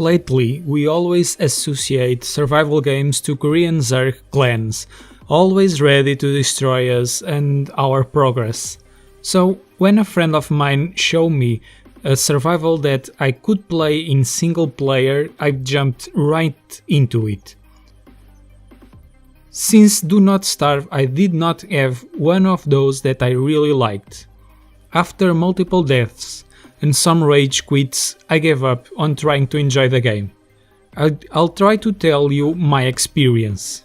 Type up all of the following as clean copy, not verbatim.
Lately, we always associate survival games to Korean Zerg clans, always ready to destroy us and our progress. So, when a friend of mine showed me a survival that I could play in single player, I jumped right into it. Since Do Not Starve, I did not have one of those that I really liked. After multiple deaths and some rage quits, I gave up on trying to enjoy the game. I'll try to tell you my experience.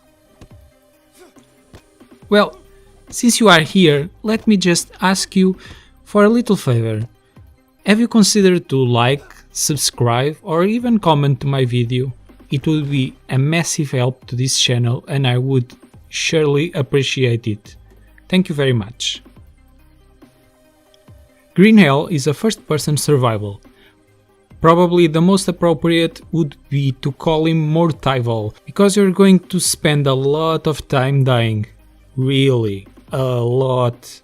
Well, since you are here, let me just ask you for a little favor. Have you considered to like, subscribe or even comment to my video? It would be a massive help to this channel and I would surely appreciate it. Thank you very much. Green Hell is a first-person survival. Probably the most appropriate would be to call him Mortival, because you're going to spend a lot of time dying. Really, a lot.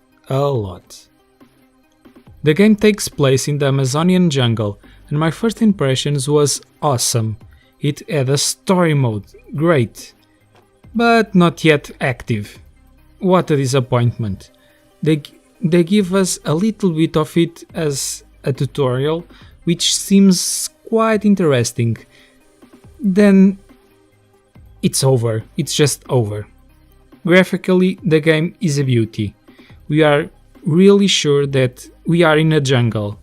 The game takes place in the Amazonian jungle, and my first impressions was awesome. It had a story mode, great, but not yet active. What a disappointment. They give us a little bit of it as a tutorial, which seems quite interesting. Then it's over, it's just over. Graphically, the game is a beauty. We are really sure that we are in a jungle,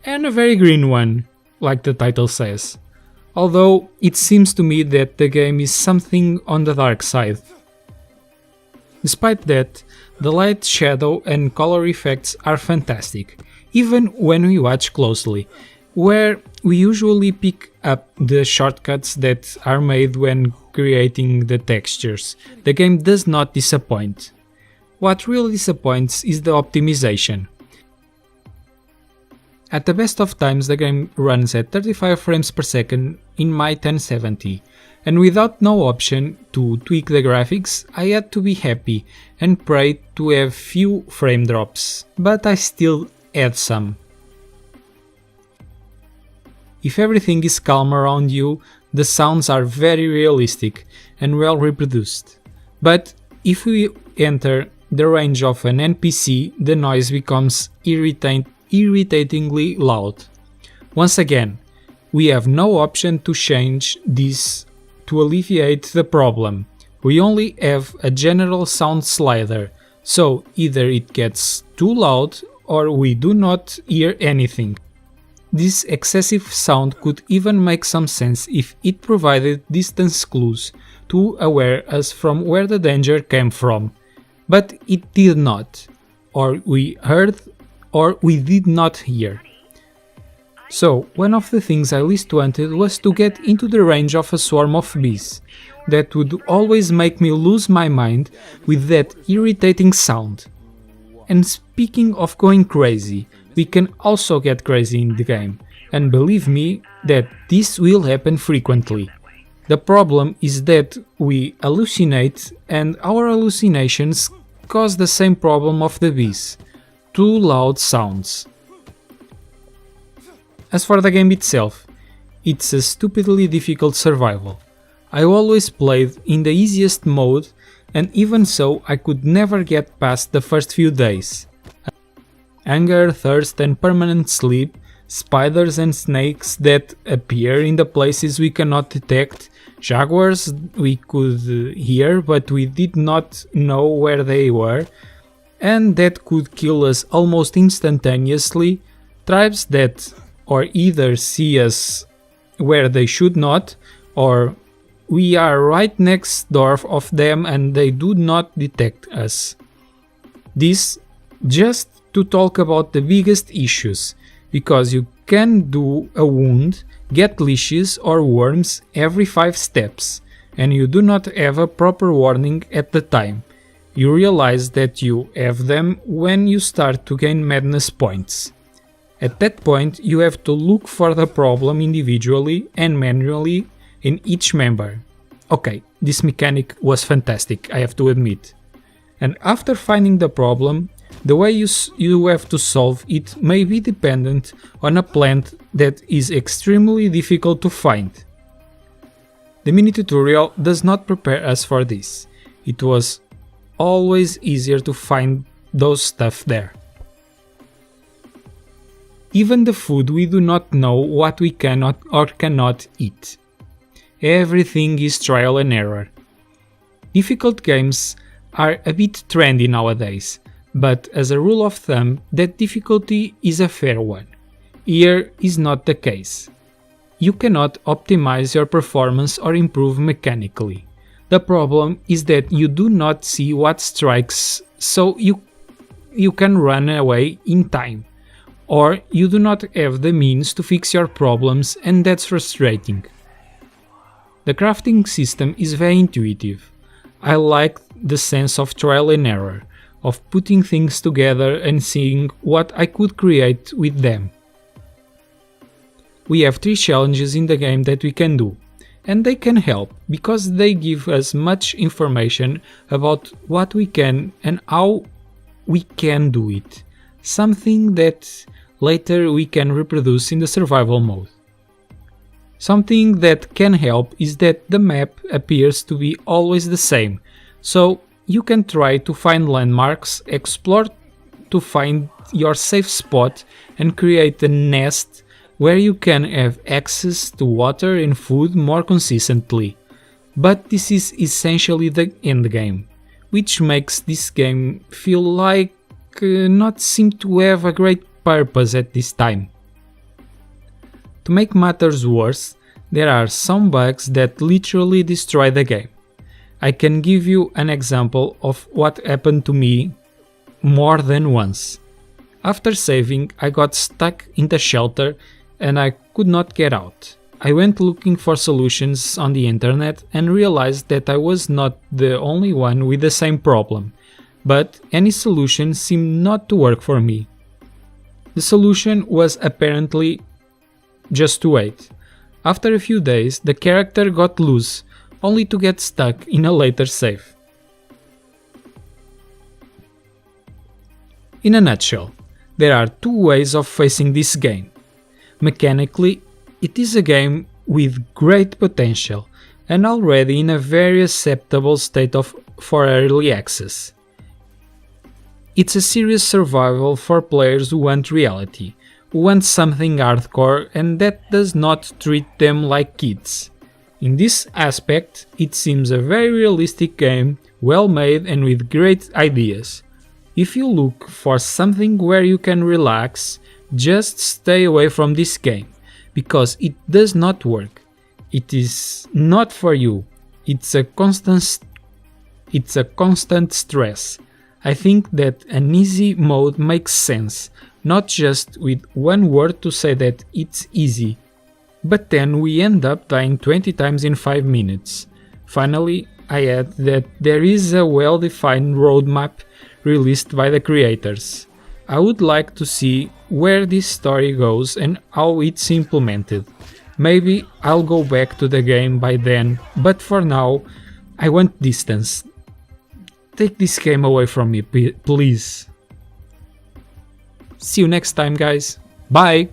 and a very green one, like the title says. Although it seems to me that the game is something on the dark side. Despite that, the light, shadow and color effects are fantastic, even when we watch closely, where we usually pick up the shortcuts that are made when creating the textures. The game does not disappoint. What really disappoints is the optimization. At the best of times, the game runs at 35 frames per second in my 1070, and without no option to tweak the graphics, I had to be happy and pray to have few frame drops, but I still had some. If everything is calm around you, the sounds are very realistic and well reproduced. But if we enter the range of an NPC, the noise becomes irritatingly loud. Once again, we have no option to change this to alleviate the problem. We only have a general sound slider, so either it gets too loud or we do not hear anything. This excessive sound could even make some sense if it provided distance clues to aware us from where the danger came from, but it did not, or we heard or we did not hear. So, one of the things I least wanted was to get into the range of a swarm of bees. That would always make me lose my mind with that irritating sound. And speaking of going crazy, we can also get crazy in the game, and believe me that this will happen frequently. The problem is that we hallucinate, and our hallucinations cause the same problem of the bees: too loud sounds. As for the game itself, it's a stupidly difficult survival. I always played in the easiest mode, and even so I could never get past the first few days. Hunger, thirst and permanent sleep, spiders and snakes that appear in the places we cannot detect, jaguars we could hear but we did not know where they were, and that could kill us almost instantaneously, tribes that or either see us where they should not, or we are right next door of them and they do not detect us. This just to talk about the biggest issues, because you can do a wound, get leashes or worms every 5 steps, and you do not have a proper warning at the time. You realize that you have them when you start to gain madness points. At that point, you have to look for the problem individually and manually in each member. Okay, this mechanic was fantastic, I have to admit. And after finding the problem, the way you have to solve it may be dependent on a plant that is extremely difficult to find. The mini tutorial does not prepare us for this. It was always easier to find those stuff there. Even the food, we do not know what we cannot or cannot eat. Everything is trial and error. Difficult games are a bit trendy nowadays, but as a rule of thumb, that difficulty is a fair one. Here is not the case. You cannot optimize your performance or improve mechanically. The problem is that you do not see what strikes, so you can run away in time. Or you do not have the means to fix your problems, and that's frustrating. The crafting system is very intuitive. I like the sense of trial and error, of putting things together and seeing what I could create with them. We have 3 challenges in the game that we can do, and they can help because they give us much information about what we can and how we can do it, something that later we can reproduce in the survival mode. Something that can help is that the map appears to be always the same, so you can try to find landmarks, explore to find your safe spot and create a nest where you can have access to water and food more consistently. But this is essentially the endgame, which makes this game feel like not seem to have a great purpose at this time. To make matters worse, there are some bugs that literally destroy the game. I can give you an example of what happened to me more than once. After saving, I got stuck in the shelter and I could not get out. I went looking for solutions on the internet and realized that I was not the only one with the same problem, but any solution seemed not to work for me. The solution was apparently just to wait. After a few days, the character got loose, only to get stuck in a later save. In a nutshell, there are 2 ways of facing this game. Mechanically, it is a game with great potential and already in a very acceptable state for early access. It's a serious survival for players who want reality, who want something hardcore and that does not treat them like kids. In this aspect, it seems a very realistic game, well made and with great ideas. If you look for something where you can relax, just stay away from this game, because it does not work. It is not for you. It's a constant stress. I think that an easy mode makes sense, not just with one word to say that it's easy, but then we end up dying 20 times in 5 minutes. Finally, I add that there is a well-defined roadmap released by the creators. I would like to see where this story goes and how it's implemented. Maybe I'll go back to the game by then, but for now, I want distance. Take this game away from me, please. See you next time, guys. Bye!